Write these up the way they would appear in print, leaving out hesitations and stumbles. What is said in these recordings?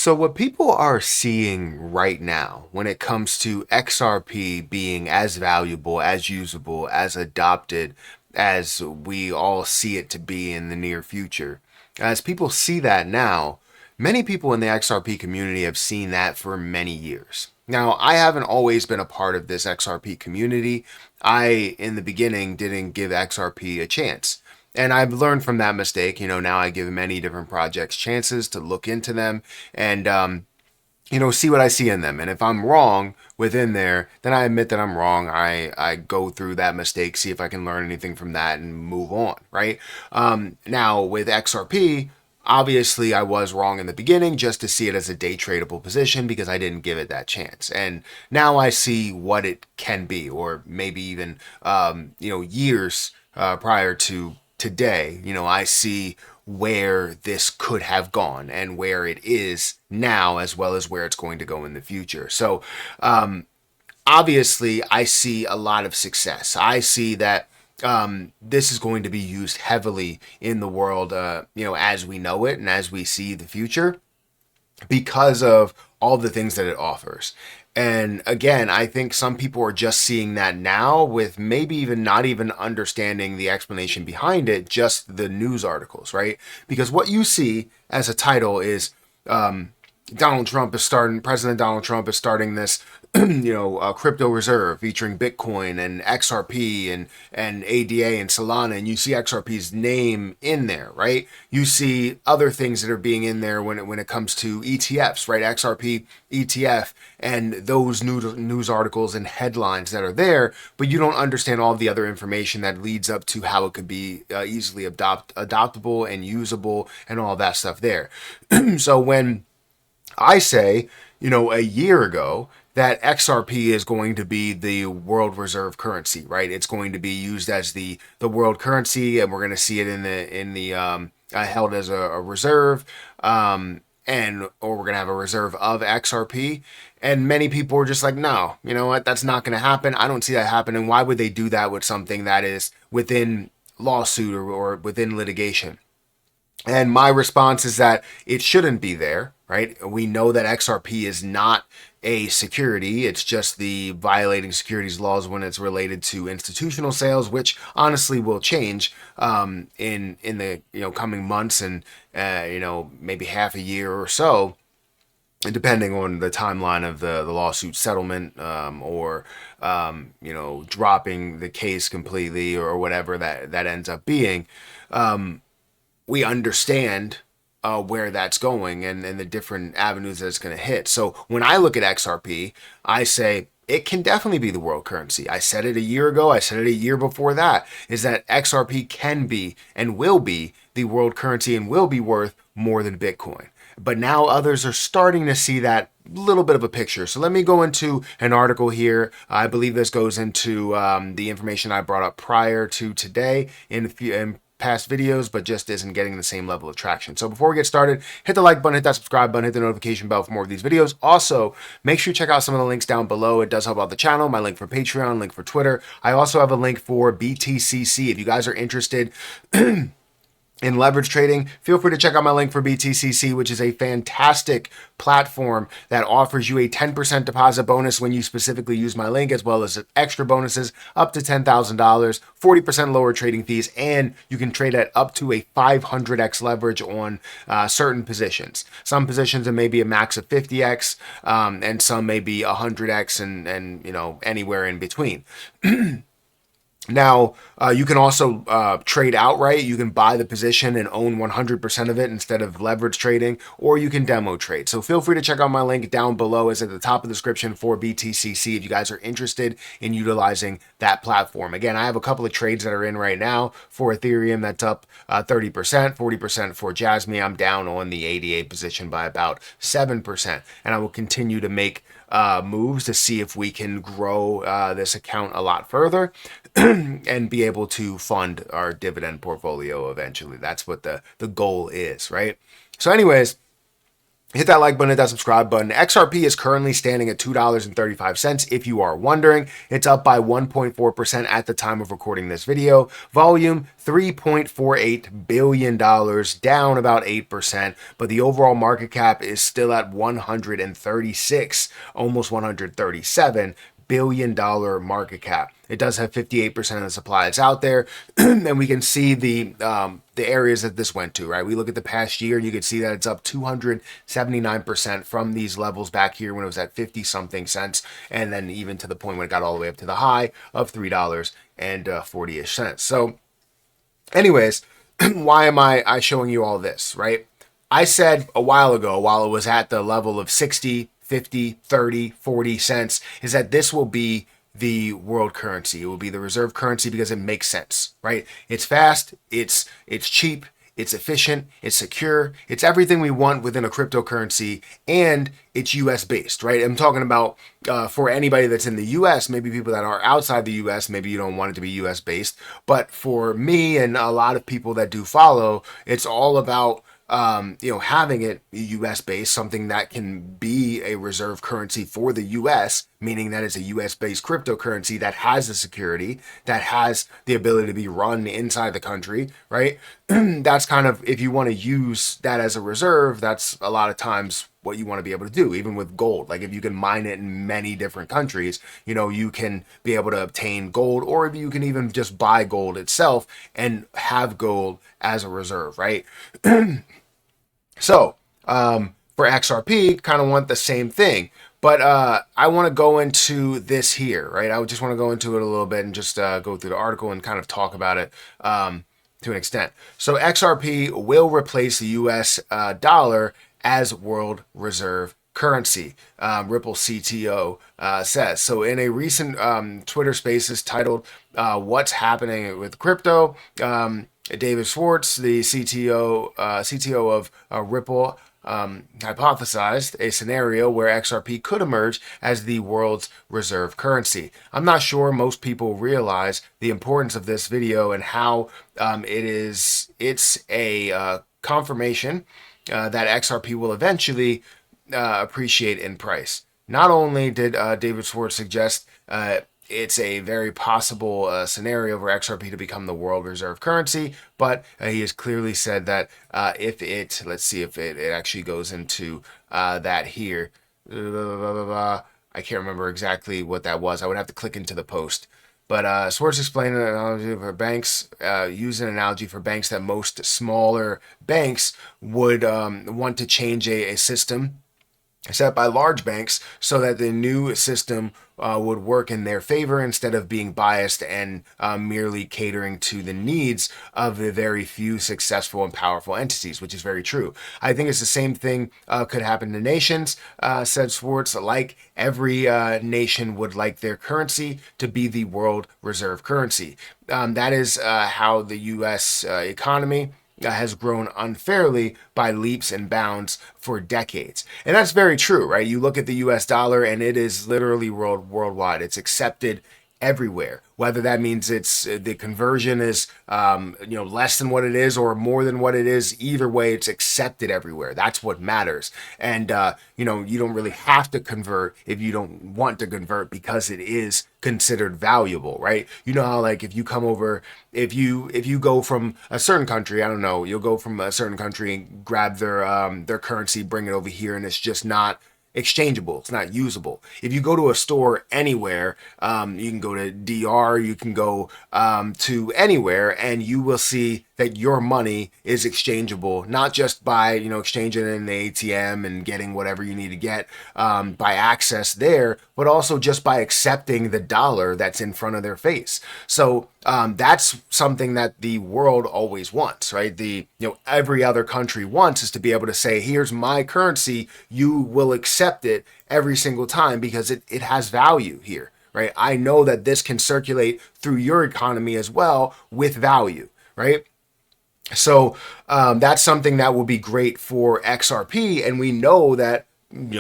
So, what people are seeing right now when it comes to XRP being as valuable, as usable, as adopted as we all see it to be in the near future, as people see that now, many people in the XRP community have seen that for many years. Now, I haven't always been a part of this XRP community. I, in the beginning, didn't give XRP a chance. And I've learned from that mistake. Now I give many different projects chances to look into them and, see what I see in them. And if I'm wrong within there, then I admit that I'm wrong. I go through that mistake, see if I can learn anything from that and move on, right? Now, with XRP, obviously I was wrong in the beginning just to see it as a day tradable position because I didn't give it that chance. And now I see what it can be, or maybe even, years prior to today, I see where this could have gone and where it is now, as well as where it's going to go in the future. So, obviously, I see a lot of success. I see that this is going to be used heavily in the world, as we know it and as we see the future because of all the things that it offers. And again, I think some people are just seeing that now with maybe even not even understanding the explanation behind it, just the news articles, right? Because what you see as a title is President Donald Trump is starting this, crypto reserve featuring Bitcoin and XRP and ADA and Solana, and you see XRP's name in there, right? You see other things that are being in there when it comes to ETFs, right? XRP ETF and those news articles and headlines that are there, but you don't understand all the other information that leads up to how it could be easily adoptable and usable and all that stuff there. So when I say, a year ago that XRP is going to be the world reserve currency, right? It's going to be used as the world currency, and we're going to see it in the held as a reserve, or we're going to have a reserve of XRP. And many people are just like, no, you know what? That's not going to happen. I don't see that happening. Why would they do that with something that is within lawsuit or within litigation? And my response is that it shouldn't be there, right? We know that XRP is not a security. It's just the violating securities laws when it's related to institutional sales, which honestly will change in the coming months and maybe half a year or so, depending on the timeline of the lawsuit settlement, or dropping the case completely or whatever that ends up being. We understand where that's going and the different avenues that it's going to hit. So when I look at XRP, I say it can definitely be the world currency. I said it a year ago. I said it a year before that, is that XRP can be and will be the world currency and will be worth more than Bitcoin. But now others are starting to see that little bit of a picture. So let me go into an article here. I believe this goes into the information I brought up prior to today in past videos, but just isn't getting the same level of traction. So before we get started, hit the like button, hit that subscribe button, hit the notification bell for more of these videos. Also, make sure you check out some of the links down below. It does help out the channel. My link for Patreon, link for Twitter. I also have a link for BTCC. If you guys are interested in leverage trading, feel free to check out my link for BTCC, which is a fantastic platform that offers you a 10% deposit bonus when you specifically use my link, as well as extra bonuses up to $10,000, 40% lower trading fees, and you can trade at up to a 500x leverage on certain positions. Some positions it may be a max of 50x, and some may be 100x, and anywhere in between. Now, you can also trade outright. You can buy the position and own 100% of it instead of leverage trading, or you can demo trade. So feel free to check out my link down below. It's at the top of the description for BTCC if you guys are interested in utilizing that platform. Again, I have a couple of trades that are in right now for Ethereum that's up 30%, 40% for Jasmine. I'm down on the ADA position by about 7%, and I will continue to make moves to see if we can grow this account a lot further and be able to fund our dividend portfolio eventually. That's what the goal is, right? So anyways, hit that like button, hit that subscribe button. XRP is currently standing at $2.35. If you are wondering, it's up by 1.4% at the time of recording this video. Volume, $3.48 billion, down about 8%, but the overall market cap is still at 136, almost 137 billion-dollar market cap. It does have 58% of the supply that's out there, and we can see the areas that this went to, right? We look at the past year, and you can see that it's up 279% from these levels back here when it was at 50 something cents, and then even to the point when it got all the way up to the high of $3.40-ish. So anyways, why am I showing you all this, right? I said a while ago, while it was at the level of 60, 50, 30, 40 cents, is that this will be the world currency. It will be the reserve currency because it makes sense, right? It's fast, it's cheap, it's efficient, it's secure, it's everything we want within a cryptocurrency, and it's US based, right? I'm talking about for anybody that's in the US, maybe people that are outside the US, maybe you don't want it to be US based, but for me and a lot of people that do follow, it's all about having it US based, something that can be a reserve currency for the US, meaning that it's a US based cryptocurrency that has the security, that has the ability to be run inside the country, right? That's kind of, if you want to use that as a reserve, that's a lot of times what you want to be able to do, even with gold. Like if you can mine it in many different countries, you can be able to obtain gold, or if you can even just buy gold itself and have gold as a reserve, right? So, for XRP, kind of want the same thing, but I want to go into this here, right? I just want to go into it a little bit and just go through the article and kind of talk about it to an extent. So XRP will replace the US dollar as world reserve currency, Ripple CTO says. So in a recent Twitter Spaces titled "What's Happening with Crypto," David Schwartz, the CTO of Ripple, hypothesized a scenario where XRP could emerge as the world's reserve currency. I'm not sure most people realize the importance of this video and how it's a confirmation that XRP will eventually appreciate in price. Not only did David Schwartz suggest it's a very possible scenario for XRP to become the world reserve currency, but he has clearly said that let's see if it actually goes into that here. I can't remember exactly what that was. I would have to click into the post. But Schwartz explained an analogy for banks, use an analogy for banks that most smaller banks would want to change a system set by large banks so that the new system would work in their favor instead of being biased and merely catering to the needs of the very few successful and powerful entities, which is very true. I think it's the same thing could happen to nations, said Schwartz. Like every nation would like their currency to be the world reserve currency. That is how the U.S. Economy has grown unfairly by leaps and bounds for decades. And that's very true, right? You look at the US dollar and it is literally worldwide. It's accepted everywhere, whether that means it's the conversion is less than what it is or more than what it is. Either way, it's accepted everywhere. That's what matters. And you don't really have to convert if you don't want to convert, because it is considered valuable, right? You know how, like, if you come over, if you go from a certain country, I don't know, you'll go from a certain country and grab their currency, bring it over here, and it's just not exchangeable. It's not usable. If you go to a store anywhere, you can go to DR, you can go to anywhere, and you will see that your money is exchangeable, not just by exchanging it in the ATM and getting whatever you need to get by access there, but also just by accepting the dollar that's in front of their face. So that's something that the world always wants, right? Every other country wants is to be able to say, here's my currency, you will accept it every single time because it has value here, right? I know that this can circulate through your economy as well with value, right? So that's something that will be great for XRP, and we know that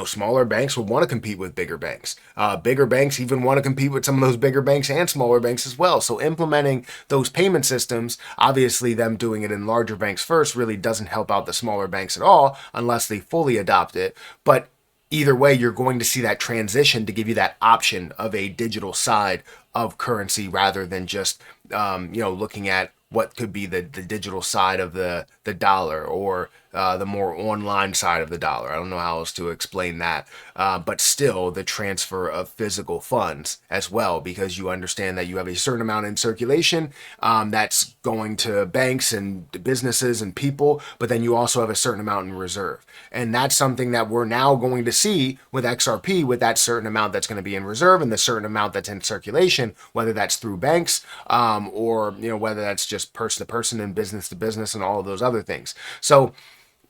smaller banks will want to compete with bigger banks. Bigger banks even want to compete with some of those bigger banks and smaller banks as well. So implementing those payment systems, obviously them doing it in larger banks first really doesn't help out the smaller banks at all unless they fully adopt it. But either way, you're going to see that transition to give you that option of a digital side of currency rather than just looking at what could be the digital side of the dollar, or the more online side of the dollar. I don't know how else to explain that, but still the transfer of physical funds as well, because you understand that you have a certain amount in circulation that's going to banks and businesses and people, but then you also have a certain amount in reserve. And that's something that we're now going to see with XRP, with that certain amount that's going to be in reserve and the certain amount that's in circulation, whether that's through banks or whether that's just person to person and business to business and all of those other things. So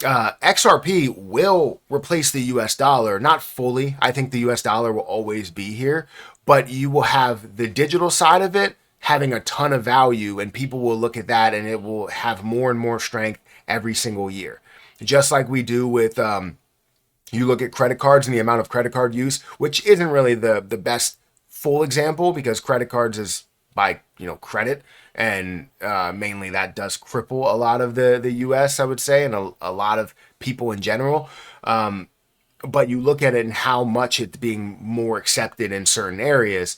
XRP will replace the US dollar, not fully. I think the US dollar will always be here, but you will have the digital side of it having a ton of value, and people will look at that and it will have more and more strength every single year. Just like we do with, you look at credit cards and the amount of credit card use, which isn't really the best full example, because credit cards is by credit, and mainly that does cripple a lot of the US, I would say, and a lot of people in general. But you look at it and how much it's being more accepted in certain areas.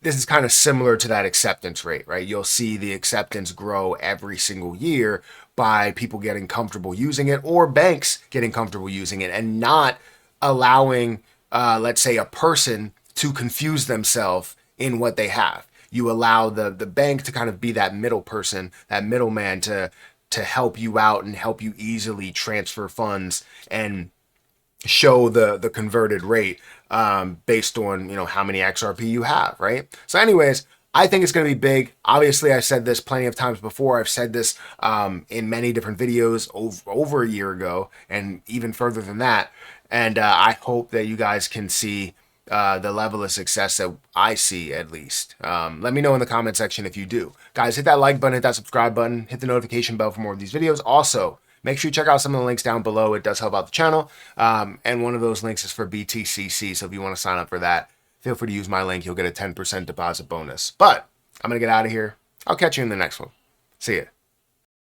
This is kind of similar to that acceptance rate, right? You'll see the acceptance grow every single year by people getting comfortable using it, or banks getting comfortable using it, and not allowing, let's say, a person to confuse themselves in what they have. You allow the bank to kind of be that middle person, that middleman to help you out and help you easily transfer funds and show the converted rate based on how many XRP you have, right? So anyways, I think it's going to be big. Obviously, I've said this plenty of times before. I've said this in many different videos over a year ago, and even further than that. And I hope that you guys can see the level of success that I see, at least. Let me know in the comment section if you do. Guys, hit that like button, hit that subscribe button, hit the notification bell for more of these videos. Also, make sure you check out some of the links down below. It does help out the channel. And one of those links is for BTCC. So if you want to sign up for that, feel free to use my link. You'll get a 10% deposit bonus. But I'm going to get out of here. I'll catch you in the next one. See ya.